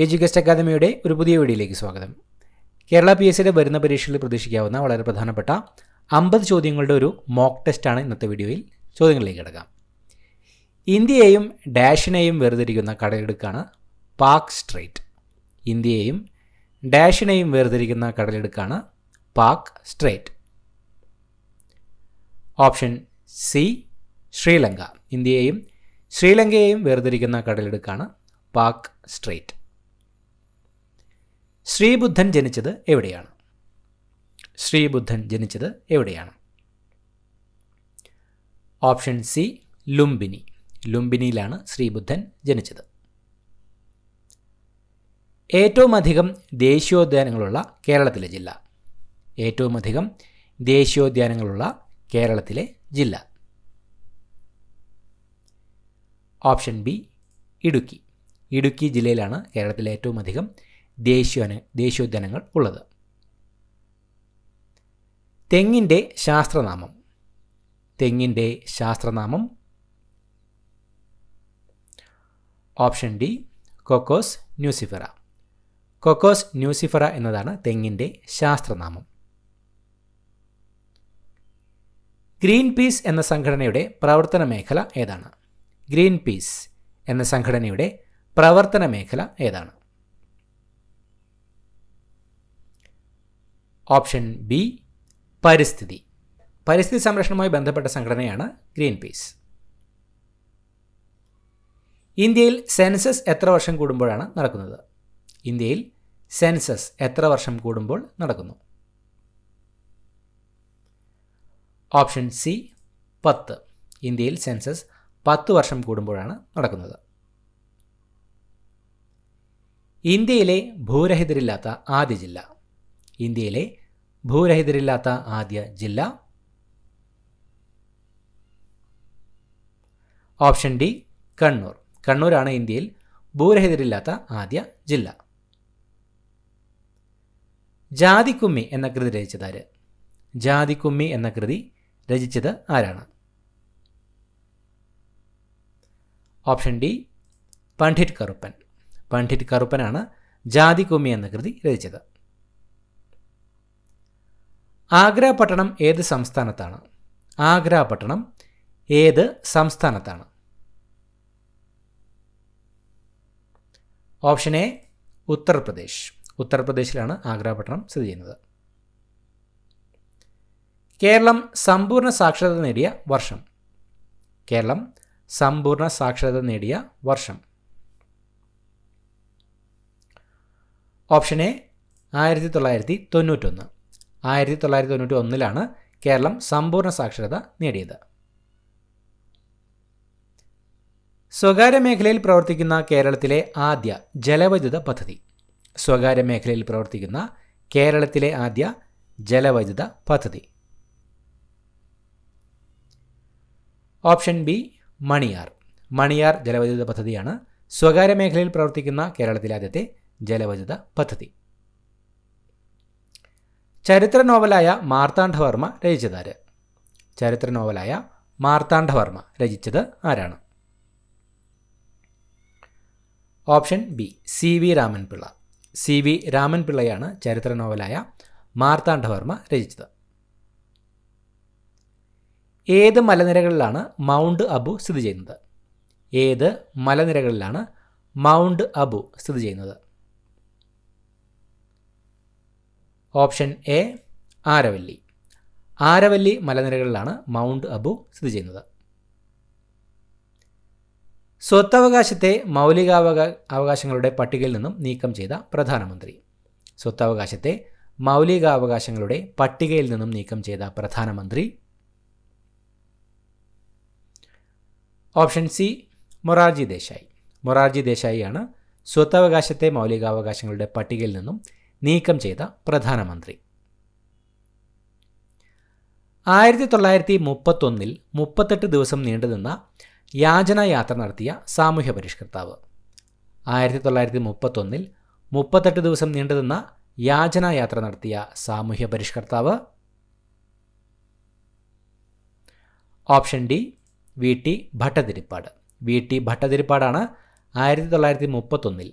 എഡ്യൂക്കേസ്റ്റ് അക്കാദമിയുടെ ഒരു പുതിയ വീഡിയോയിലേക്ക് സ്വാഗതം. കേരള PSCയുടെ വരുന്ന പരീക്ഷയിൽ പ്രതീക്ഷിക്കാവുന്ന വളരെ പ്രധാനപ്പെട്ട 50 ചോദ്യങ്ങളുടെ ഒരു മോക്ക് ടെസ്റ്റാണ് ഇന്നത്തെ വീഡിയോയിൽ. ചോദ്യങ്ങളിലേക്ക് കിടക്കാം. ഇന്ത്യയെയും ഡാഷിനെയും വേർതിരിക്കുന്ന കടലിടുക്കാണ് പാക് സ്ട്രെയ്റ്റ്. ഇന്ത്യയെയും ഡാഷിനെയും വേർതിരിക്കുന്ന കടലിടുക്കാണ് Palk strait. Option C Sri Lanka. ഇന്ത്യയെയും ശ്രീലങ്കയെയും വേർതിരിക്കുന്ന കടലിടുക്കാണ് പാക് സ്ട്രെയ്റ്റ്. ശ്രീബുദ്ധൻ ജനിച്ചത് എവിടെയാണ്? ശ്രീബുദ്ധൻ ജനിച്ചത് എവിടെയാണ്? Option C Lumbini. ലുംബിനിയിലാണ് ശ്രീബുദ്ധൻ ജനിച്ചത്. ഏറ്റവും അധികം ദേശീയോദ്യാനങ്ങളുള്ള കേരളത്തിലെ ജില്ല. ഏറ്റവും അധികം ദേശീയോദ്യാനങ്ങളുള്ള കേരളത്തിലെ ജില്ല. Option B Idukki. ഇടുക്കി ജില്ലയിലാണ് കേരളത്തിലെ ഏറ്റവും അധികം ദേശീയോദ്യാനങ്ങൾ ഉള്ളത്. തെങ്ങിൻ്റെ ശാസ്ത്രനാമം. തെങ്ങിൻ്റെ ശാസ്ത്രനാമം. Option D Cocos nucifera. Cocos nucifera എന്നതാണ് തെങ്ങിൻ്റെ ശാസ്ത്രനാമം. ഗ്രീൻ പീസ് എന്ന സംഘടനയുടെ പ്രവർത്തന മേഖല ഏതാണ്? ഗ്രീൻ പീസ് എന്ന സംഘടനയുടെ പ്രവർത്തന മേഖല ഏതാണ്? ഓപ്ഷൻ ബി പരിസ്ഥിതി. പരിസ്ഥിതി സംരക്ഷണവുമായി ബന്ധപ്പെട്ട സംഘടനയാണ് ഗ്രീൻ പീസ്. ഇന്ത്യയിൽ സെൻസസ് എത്ര വർഷം കൂടുമ്പോഴാണ് നടക്കുന്നത്? ഇന്ത്യയിൽ സെൻസസ് എത്ര വർഷം കൂടുമ്പോൾ നടക്കുന്നു? Option C 10. ഇന്ത്യയിൽ സെൻസസ് 10 വർഷം കൂടുമ്പോഴാണ് നടക്കുന്നത്. ഇന്ത്യയിലെ ഭൂരഹിതരില്ലാത്ത ആദ്യ ജില്ല. ഇന്ത്യയിലെ ഭൂരഹിതരില്ലാത്ത ആദ്യ ജില്ല. Option D Kannur. കണ്ണൂരാണ് ഇന്ത്യയിൽ ഭൂരഹിതരില്ലാത്ത ആദ്യ ജില്ല. ജാതിക്കുമ്മി എന്ന കൃതി രചിച്ചതാര്? ജാതിക്കുമ്മി എന്ന കൃതി രചിച്ചത് ആരാണ്? Option D Pandit Karuppan. പണ്ഡിറ്റ് കറുപ്പനാണ് ജാതിക്കുമ്മി എന്ന കൃതി രചിച്ചത്. ആഗ്ര പട്ടണം ഏത് സംസ്ഥാനത്താണ്? ആഗ്ര പട്ടണം ഏത് സംസ്ഥാനത്താണ്? Option A Uttar Pradesh. ഉത്തർപ്രദേശിലാണ് ആഗ്ര പട്ടണം സ്ഥിതി ചെയ്യുന്നത്. കേരളം സമ്പൂർണ്ണ സാക്ഷരത നേടിയ വർഷം. കേരളം സമ്പൂർണ്ണ സാക്ഷരത നേടിയ വർഷം. Option A 1991. 1991 കേരളം സമ്പൂർണ്ണ സാക്ഷരത നേടിയത്. സ്വകാര്യ മേഖലയിൽ പ്രവർത്തിക്കുന്ന കേരളത്തിലെ ആദ്യ ജലവൈദ്യുത പദ്ധതി. സ്വകാര്യ മേഖലയിൽ പ്രവർത്തിക്കുന്ന കേരളത്തിലെ ആദ്യ ജലവൈദ്യുത പദ്ധതി. Option B Maniyar. മണിയാർ ജലവൈദ്യുത പദ്ധതിയാണ് സ്വകാര്യ മേഖലയിൽ പ്രവർത്തിക്കുന്ന കേരളത്തിലെ ആദ്യത്തെ ജലവൈദ്യുത പദ്ധതി. ചരിത്ര നോവലായ മാർത്താണ്ഡവർമ്മ രചിച്ചതാര്? ചരിത്ര നോവലായ മാർത്താണ്ഡവർമ്മ രചിച്ചത് ആരാണ്? Option B CV Raman Pillai. CV രാമൻപിള്ളയാണ് ചരിത്ര നോവലായ മാർത്താണ്ഡവർമ്മ രചിച്ചത്. ഏത് മലനിരകളിലാണ് മൗണ്ട് അബു സ്ഥിതി ചെയ്യുന്നത്? ഏത് മലനിരകളിലാണ് മൗണ്ട് അബു സ്ഥിതി ചെയ്യുന്നത്? Option A Aravalli. ആരവല്ലി മലനിരകളിലാണ് മൗണ്ട് അബു സ്ഥിതി ചെയ്യുന്നത്. സ്വത്തവകാശത്തെ മൗലികാവകാശങ്ങളുടെ പട്ടികയിൽ നിന്നും നീക്കം ചെയ്ത പ്രധാനമന്ത്രി. സ്വത്തവകാശത്തെ മൗലികാവകാശങ്ങളുടെ പട്ടികയിൽ നിന്നും നീക്കം ചെയ്ത പ്രധാനമന്ത്രി. Option C Morarji Desai. മൊറാർജി ദേശായിയാണ് സ്വത്തവകാശത്തെ മൗലികാവകാശങ്ങളുടെ പട്ടികയിൽ നിന്നും നീക്കം ചെയ്ത പ്രധാനമന്ത്രി. 1931 38 ദിവസം നീണ്ടുനിന്ന യാചനായാത്ര നടത്തിയ സാമൂഹ്യ പരിഷ്കർത്താവ്. 1931 38 ദിവസം നീണ്ടുനിന്ന യാചനായാത്ര നടത്തിയ സാമൂഹ്യ പരിഷ്കർത്താവ്. Option D V T Bhattathiripad. V T ഭട്ടതിരിപ്പാടാണ് 1931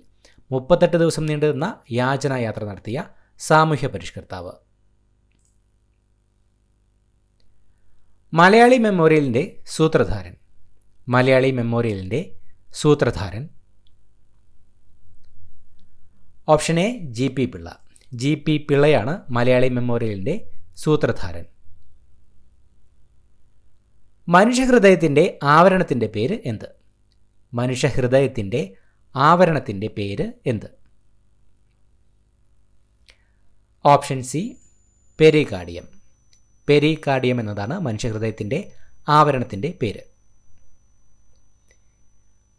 38 ദിവസം നീണ്ടുനിന്ന യാചനായാത്ര നടത്തിയ സാമൂഹ്യ പരിഷ്കർത്താവ്. മലയാളി മെമ്മോറിയലിൻ്റെ സൂത്രധാരൻ. മലയാളി മെമ്മോറിയലിൻ്റെ സൂത്രധാരൻ. Option A GP Pillai. GP പിള്ളയാണ് മലയാളി മെമ്മോറിയലിൻ്റെ സൂത്രധാരൻ. മനുഷ്യഹൃദയത്തിൻ്റെ ആവരണത്തിൻ്റെ പേര് എന്ത്? മനുഷ്യഹൃദയത്തിൻ്റെ ആവരണത്തിൻ്റെ പേര് എന്ത്? Option C pericardium. പെരികാർഡിയം എന്നതാണ് മനുഷ്യഹൃദയത്തിൻ്റെ ആവരണത്തിൻ്റെ പേര്.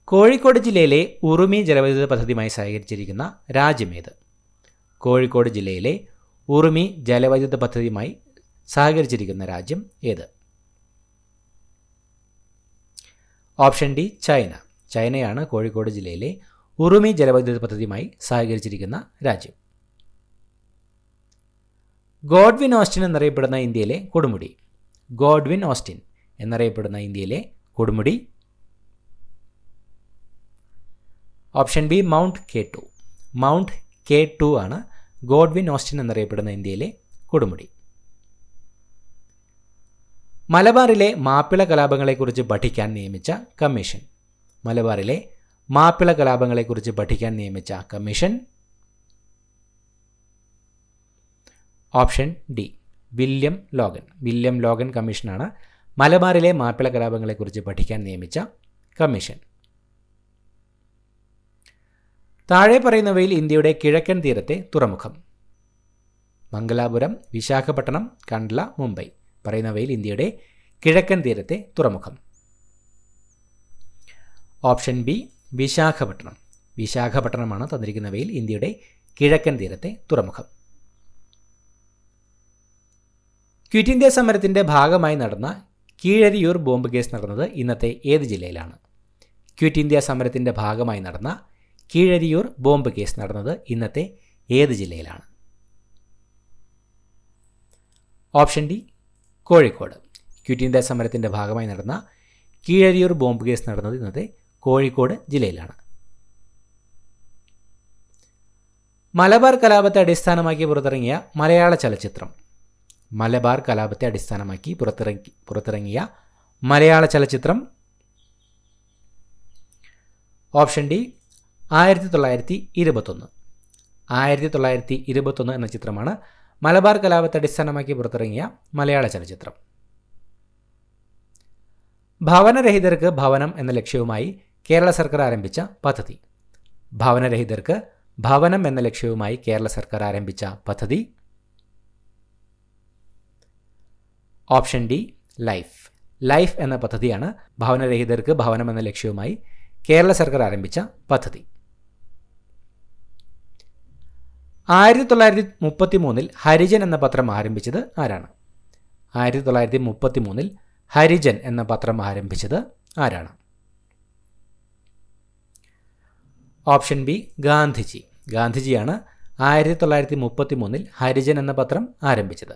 കോഴിക്കോട് ജില്ലയിലെ ഉറുമി ജലവൈദ്യുത പദ്ധതിയുമായി സഹകരിച്ചിരിക്കുന്ന രാജ്യമേത്? കോഴിക്കോട് ജില്ലയിലെ ഉറുമി ജലവൈദ്യുത പദ്ധതിയുമായി സഹകരിച്ചിരിക്കുന്ന രാജ്യം ഏത്? Option D China. ചൈനയാണ് കോഴിക്കോട് ജില്ലയിലെ ഉറുമി ജലവൈദ്യുത പദ്ധതിയുമായി സഹകരിച്ചിരിക്കുന്ന രാജ്യം. ഗോഡ്വിൻ ഓസ്റ്റിൻ എന്നറിയപ്പെടുന്ന ഇന്ത്യയിലെ കൊടുമുടി. ഗോഡ്വിൻ ഓസ്റ്റിൻ എന്നറിയപ്പെടുന്ന ഇന്ത്യയിലെ കൊടുമുടി. Option B mount K2. Mount K2 ആണ് ഗോഡ്വിൻ ഓസ്റ്റിൻ എന്നറിയപ്പെടുന്ന ഇന്ത്യയിലെ കൊടുമുടി. മലബാറിലെ മാപ്പിള കലാപങ്ങളെക്കുറിച്ച് പഠിക്കാൻ നിയമിച്ച കമ്മീഷൻ. മലബാറിലെ മാപ്പിള കലാപങ്ങളെക്കുറിച്ച് പഠിക്കാൻ നിയമിച്ച കമ്മീഷൻ. Option D William Logan. William Logan കമ്മീഷനാണ് മലബാറിലെ മാപ്പിള കലാപങ്ങളെക്കുറിച്ച് പഠിക്കാൻ നിയമിച്ച കമ്മീഷൻ. താഴെ പറയുന്നവയിൽ ഇന്ത്യയുടെ കിഴക്കൻ തീരത്തെ തുറമുഖം. മംഗലാപുരം, വിശാഖപട്ടണം, കണ്ട്ല, മുംബൈ. പറയുന്നവയിൽ ഇന്ത്യയുടെ കിഴക്കൻ തീരത്തെ തുറമുഖം. Option B Visakhapatnam. വിശാഖപട്ടണമാണ് തന്നിരിക്കുന്നവയിൽ ഇന്ത്യയുടെ കിഴക്കൻ തീരത്തെ തുറമുഖം. ക്വിറ്റ് ഇന്ത്യ സമരത്തിൻ്റെ ഭാഗമായി നടന്ന കീഴരിയൂർ ബോംബ് കേസ് നടന്നത് ഇന്നത്തെ ഏത് ജില്ലയിലാണ്? ക്വിറ്റ് ഇന്ത്യ സമരത്തിൻ്റെ ഭാഗമായി നടന്ന കീഴരിയൂർ ബോംബ് കേസ് നടന്നത് ഇന്നത്തെ ഏത് ജില്ലയിലാണ്? Option D Kozhikode. Quit India സമരത്തിൻ്റെ ഭാഗമായി നടന്ന കീഴരിയൂർ ബോംബ് കേസ് നടന്നത് ഇന്നത്തെ കോഴിക്കോട് ജില്ലയിലാണ്. മലബാർ കലാപത്തെ അടിസ്ഥാനമാക്കി പുറത്തിറങ്ങിയ മലയാള ചലച്ചിത്രം. മലബാർ കലാപത്തെ അടിസ്ഥാനമാക്കി പുറത്തിറങ്ങിയ മലയാള ചലച്ചിത്രം. Option D 1921. 1921 എന്ന ചിത്രമാണ് മലബാർ കലാപത്തെ അടിസ്ഥാനമാക്കി പുറത്തിറങ്ങിയ മലയാള ചലച്ചിത്രം. ഭവനരഹിതർക്ക് ഭവനം എന്ന ലക്ഷ്യവുമായി കേരള സർക്കാർ ആരംഭിച്ച പദ്ധതി. ഭവനരഹിതർക്ക് ഭവനം എന്ന ലക്ഷ്യവുമായി കേരള സർക്കാർ ആരംഭിച്ച പദ്ധതി. Option D life. ലൈഫ് എന്ന പദ്ധതിയാണ് ഭവനരഹിതർക്ക് ഭവനം എന്ന ലക്ഷ്യവുമായി കേരള സർക്കാർ ആരംഭിച്ച പദ്ധതി. 1933 ഹരിജൻ എന്ന പത്രം ആരംഭിച്ചത് ആരാണ്? 1933 ഹരിജൻ എന്ന പത്രം ആരംഭിച്ചത് ആരാണ്? Option B Gandhiji. ഗാന്ധിജിയാണ് 1933 ഹരിജൻ എന്ന പത്രം ആരംഭിച്ചത്.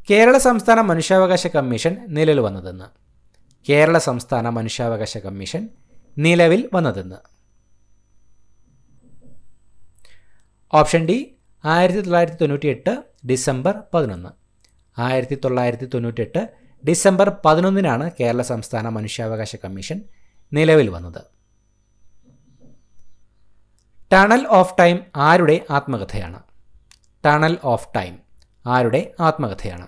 കേരള സംസ്ഥാന മനുഷ്യാവകാശ കമ്മീഷൻ നിലവിൽ വന്നതെന്ന്. കേരള സംസ്ഥാന മനുഷ്യാവകാശ കമ്മീഷൻ നിലവിൽ വന്നതെന്ന്. Option D 1998 December 11. 1998 December 11 Kerala സംസ്ഥാന മനുഷ്യാവകാശ കമ്മീഷൻ നിലവിൽ വന്നത്. ടണൽ ഓഫ് ടൈം ആരുടെ ആത്മകഥയാണ്? ടണൽ ഓഫ് ടൈം ആരുടെ ആത്മകഥയാണ്?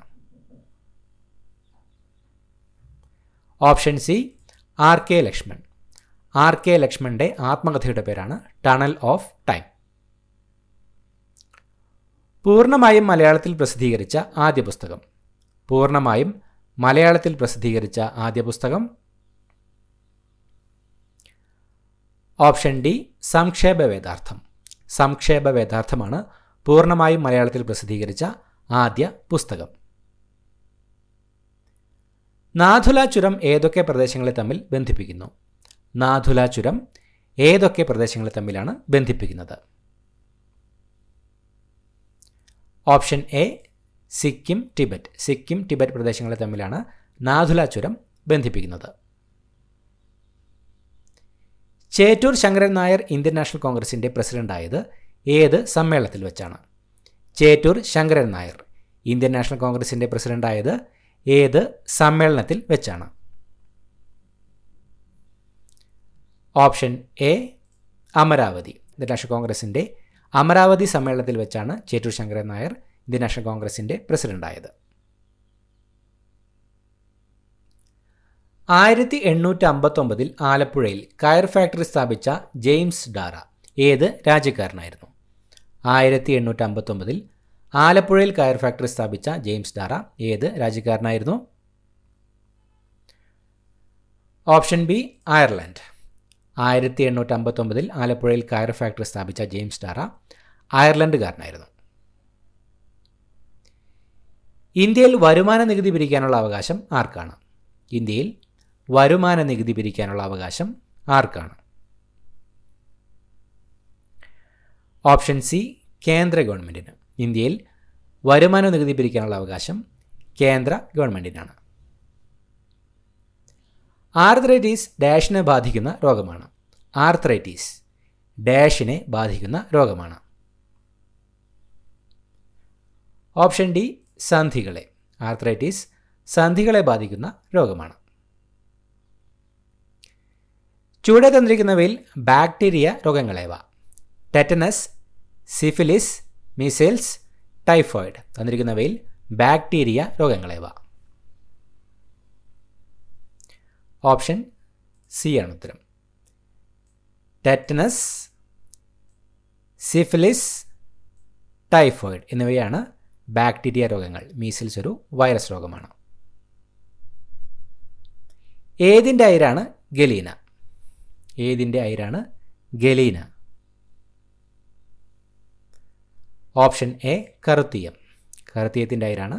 Option C RK Laxman. RK ലക്ഷ്മണിൻ്റെ ആത്മകഥയുടെ പേരാണ് ടണൽ ഓഫ് ടൈം. പൂർണ്ണമായും മലയാളത്തിൽ പ്രസിദ്ധീകരിച്ച ആദ്യ പുസ്തകം. പൂർണ്ണമായും മലയാളത്തിൽ പ്രസിദ്ധീകരിച്ച ആദ്യ പുസ്തകം. Option D സംക്ഷേപവേദാർത്ഥം. സംക്ഷേപവേദാർത്ഥമാണ് പൂർണ്ണമായും മലയാളത്തിൽ പ്രസിദ്ധീകരിച്ച ആദ്യ പുസ്തകം. നാഥുല ചുരം ഏതൊക്കെ പ്രദേശങ്ങളെ തമ്മിൽ ബന്ധിപ്പിക്കുന്നു? നാഥുല ചുരം ഏതൊക്കെ പ്രദേശങ്ങളെ തമ്മിലാണ് ബന്ധിപ്പിക്കുന്നത്? Option A Sikkim Tibet. സിക്കിം ടിബറ്റ് പ്രദേശങ്ങളെ തമ്മിലാണ് നാഥുല ചുരം ബന്ധിപ്പിക്കുന്നത്. ചേറ്റൂർ ശങ്കരൻ നായർ ഇന്ത്യൻ നാഷണൽ കോൺഗ്രസിൻ്റെ പ്രസിഡന്റായത് ഏത് സമ്മേളനത്തിൽ വെച്ചാണ്? ചേറ്റൂർ ശങ്കരൻ നായർ ഇന്ത്യൻ നാഷണൽ കോൺഗ്രസിൻ്റെ പ്രസിഡന്റായത് ഏത് സമ്മേളനത്തിൽ വെച്ചാണ്? Option A Amaravati. Indian National കോൺഗ്രസിൻ്റെ അമരാവതി സമ്മേളനത്തിൽ വെച്ചാണ് ചേറ്റൂർ ശങ്കരൻ നായർ ഇന്ത്യൻ നാഷണൽ കോൺഗ്രസിൻ്റെ പ്രസിഡന്റായത്. 1859 ആലപ്പുഴയിൽ കയർ ഫാക്ടറി സ്ഥാപിച്ച ജെയിംസ് ഡാറ ഏത് രാജ്യക്കാരനായിരുന്നു? 1859 ആലപ്പുഴയിൽ കയർ ഫാക്ടറി സ്ഥാപിച്ച ജെയിംസ് ഡാറ ഏത് രാജ്യക്കാരനായിരുന്നു? Option B Ireland. 1859 ആലപ്പുഴയിൽ കയർ ഫാക്ടറി സ്ഥാപിച്ച ജെയിംസ് ഡാറ അയർലൻഡുകാരനായിരുന്നു. ഇന്ത്യയിൽ വരുമാന നികുതി പിരിക്കാനുള്ള അവകാശം ആർക്കാണ്? ഇന്ത്യയിൽ വരുമാന നികുതി പിരിക്കാനുള്ള അവകാശം ആർക്കാണ്? ഓപ്ഷൻ സി കേന്ദ്ര ഗവൺമെൻറ്റിന്. ഇന്ത്യയിൽ വരുമാന നികുതി പിരിക്കാനുള്ള അവകാശം കേന്ദ്ര ഗവൺമെൻറ്റിനാണ്. ആർത്രൈറ്റിസ് ഡാഷിനെ ബാധിക്കുന്ന രോഗമാണ്. ആർത്രൈറ്റിസ് ഡാഷിനെ ബാധിക്കുന്ന രോഗമാണ്. ഓപ്ഷൻ ഡി സന്ധികളെ. ആർത്രൈറ്റിസ് സന്ധികളെ ബാധിക്കുന്ന രോഗമാണ്. ചുവടെ തന്നിരിക്കുന്നവയിൽ ബാക്ടീരിയ രോഗങ്ങളേവ? Tetanus, syphilis, measles, typhoid. തന്നിരിക്കുന്നവയിൽ ബാക്ടീരിയ രോഗങ്ങളേവ? ഓപ്ഷൻ സി ആണ് ഉത്തരം. ടെറ്റനസ്, സിഫിലിസ്, ടൈഫോയിഡ് എന്നിവയാണ് ബാക്ടീരിയ രോഗങ്ങൾ. മീസിൽസ് ഒരു വൈറസ് രോഗമാണ്. ഏതിൻ്റെ അയിരാണ് ഗലീന? ഏതിൻ്റെ അയിരാണ് ഗലീന? ഓപ്ഷൻ എ കറുത്തീയം. കറുത്തീയത്തിൻ്റെ അയിരാണ്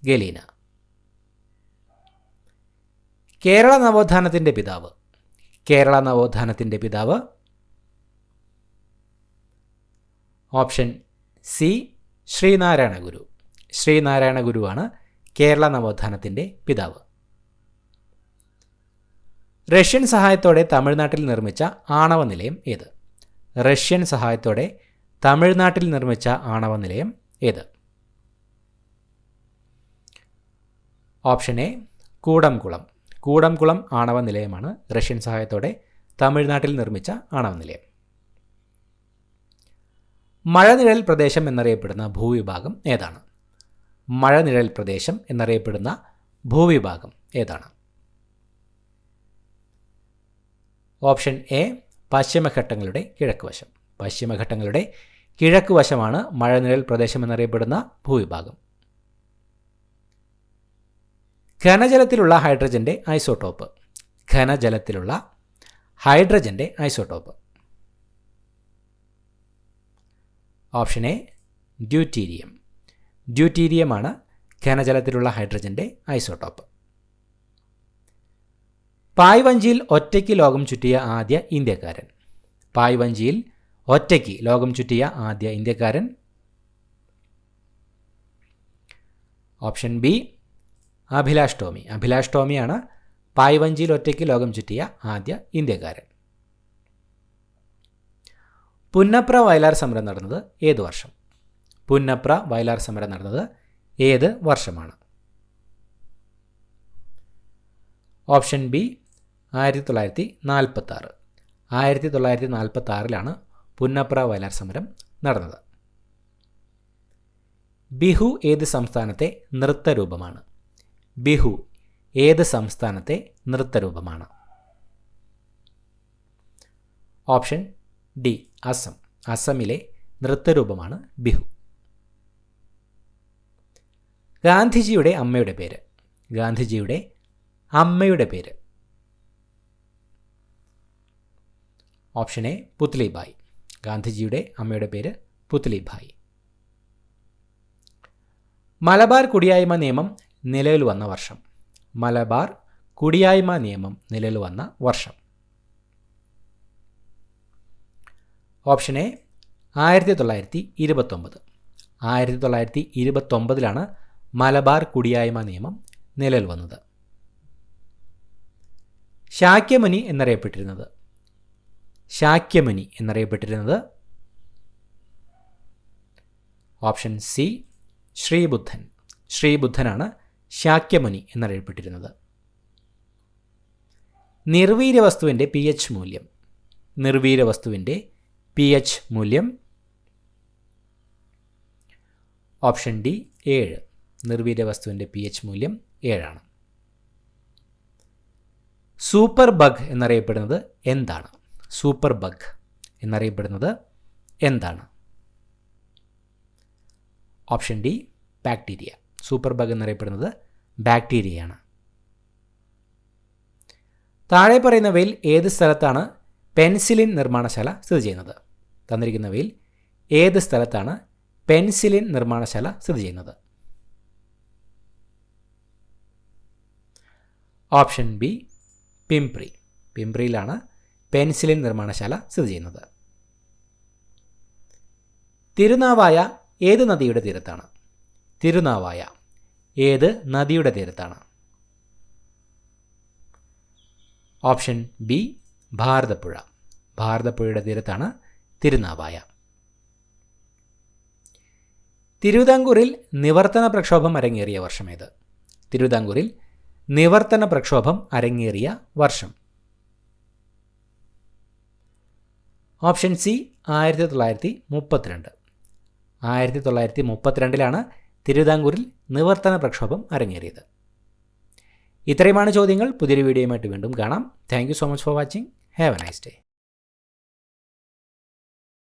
ഗലീന. കേരള നവോത്ഥാനത്തിൻ്റെ പിതാവ്? കേരള നവോത്ഥാനത്തിൻ്റെ പിതാവ്? Option C Sree Narayana Guru. ശ്രീനാരായണ ഗുരുവാണ് കേരള നവോത്ഥാനത്തിൻ്റെ പിതാവ്. റഷ്യൻ സഹായത്തോടെ തമിഴ്നാട്ടിൽ നിർമ്മിച്ച ആണവ നിലയം ഏത്? റഷ്യൻ സഹായത്തോടെ തമിഴ്നാട്ടിൽ നിർമ്മിച്ച ആണവ നിലയം ഏത്? Option A Kudankulam. കൂടംകുളം ആണവ നിലയമാണ് റഷ്യൻ സഹായത്തോടെ തമിഴ്നാട്ടിൽ നിർമ്മിച്ച ആണവ നിലയം. മഴനിഴൽ പ്രദേശം എന്നറിയപ്പെടുന്ന ഭൂവിഭാഗം ഏതാണ്? മഴനിഴൽ പ്രദേശം എന്നറിയപ്പെടുന്ന ഭൂവിഭാഗം ഏതാണ്? ഓപ്ഷൻ എ പശ്ചിമഘട്ടങ്ങളുടെ കിഴക്ക് വശം. പശ്ചിമഘട്ടങ്ങളുടെ കിഴക്ക് വശമാണ് മഴനിഴൽ പ്രദേശം എന്നറിയപ്പെടുന്ന ഭൂവിഭാഗം. ഘനജലത്തിലുള്ള ഹൈഡ്രജൻ്റെ ഐസോട്ടോപ്പ്? ഘനജലത്തിലുള്ള ഹൈഡ്രജൻ്റെ ഐസോട്ടോപ്പ്? Option A deuterium. ഡ്യൂറ്റീരിയമാണ് ഘനജലത്തിലുള്ള ഹൈഡ്രജൻ്റെ ഐസോട്ടോപ്പ്. പായ്വഞ്ചിയിൽ ഒറ്റയ്ക്ക് ലോകം ചുറ്റിയ ആദ്യ ഇന്ത്യക്കാരൻ? പായ്വഞ്ചിയിൽ ഒറ്റയ്ക്ക് ലോകം ചുറ്റിയ ആദ്യ ഇന്ത്യക്കാരൻ? Option B Abhilash Tomy. അഭിലാഷ് ടോമിയാണ് പായ്വഞ്ചിയിൽ ഒറ്റയ്ക്ക് ലോകം ചുറ്റിയ ആദ്യ ഇന്ത്യക്കാരൻ. പുന്നപ്ര വയലാർ സമരം നടന്നത് ഏത് വർഷം? പുന്നപ്ര വയലാർ സമരം നടന്നത് ഏത് വർഷമാണ്? Option B 1946. 1946 പുന്നപ്ര വയലാർ സമരം നടന്നത്. ബിഹു ഏത് സംസ്ഥാനത്തെ നൃത്തരൂപമാണ്? ബിഹു ഏത് സംസ്ഥാനത്തെ നൃത്തരൂപമാണ്? Option D Assam. അസമിലെ നൃത്തരൂപമാണ് ബിഹു. ഗാന്ധിജിയുടെ അമ്മയുടെ പേര്? ഗാന്ധിജിയുടെ അമ്മയുടെ പേര്? Option A Putlibai. ഗാന്ധിജിയുടെ അമ്മയുടെ പേര് പുത്ലിബായി. മലബാർ കുടിയായ്മ നിയമം നിലവിൽ വന്ന വർഷം? മലബാർ കുടിയായ്മ നിയമം നിലവിൽ വന്ന വർഷം? Option A 1929. 1929 മലബാർ കുടിയായ്മ നിയമം നിലവിൽ വന്നത്. ശാക്യമുനി എന്നറിയപ്പെട്ടിരുന്നത്? ശാക്യമുനി എന്നറിയപ്പെട്ടിരുന്നത്? Option C Sreebuddhan. ശ്രീബുദ്ധനാണ് ശാക്യമുനി എന്നറിയപ്പെട്ടിരുന്നത്. നിർവീര്യവസ്തുവിൻ്റെ pH മൂല്യം. നിർവീര്യവസ്തുവിൻ്റെ pH മൂല്യം? Option D 7. നിർവീര്യവസ്തുവിൻ്റെ pH മൂല്യം 7 സൂപ്പർ ബഗ് എന്നറിയപ്പെടുന്നത് എന്താണ്? സൂപ്പർ ബഗ് എന്നറിയപ്പെടുന്നത് എന്താണ്? Option D bacteria. Super bug എന്നറിയപ്പെടുന്നത് ബാക്ടീരിയയാണ്. താഴെ പറയുന്നവയിൽ ഏത് സ്ഥലത്താണ് പെൻസിലിൻ നിർമ്മാണശാല സ്ഥിതി ചെയ്യുന്നത്? തന്നിരിക്കുന്നവയിൽ ഏത് സ്ഥലത്താണ് പെൻസിലിൻ നിർമ്മാണശാല സ്ഥിതി ചെയ്യുന്നത്? Option B Pimpri. പിംപ്രിയിലാണ് പെൻസിലിൻ നിർമ്മാണശാല സ്ഥിതി ചെയ്യുന്നത്. തിരുനാവായ ഏത് നദിയുടെ തീരത്താണ്? തിരുനാവായ ഏത് നദിയുടെ തീരത്താണ്? Option B Bharathappuzha. ഭാരതപ്പുഴയുടെ തീരത്താണ് തിരുനാവായ. തിരുവിതാംകൂറിൽ നിവർത്തന പ്രക്ഷോഭം അരങ്ങേറിയ വർഷമേത്? തിരുവിതാംകൂറിൽ നിവർത്തന പ്രക്ഷോഭം അരങ്ങേറിയ വർഷം? Option C 1932. 1932 തിരുവിതാംകൂറിൽ നിവർത്തന പ്രക്ഷോഭം അരങ്ങേറിയത്. ഇത്രയുമാണ് ചോദ്യങ്ങൾ. പുതിയൊരു വീഡിയോയുമായിട്ട് വീണ്ടും കാണാം. Thank you so much for watching. Have A nice day.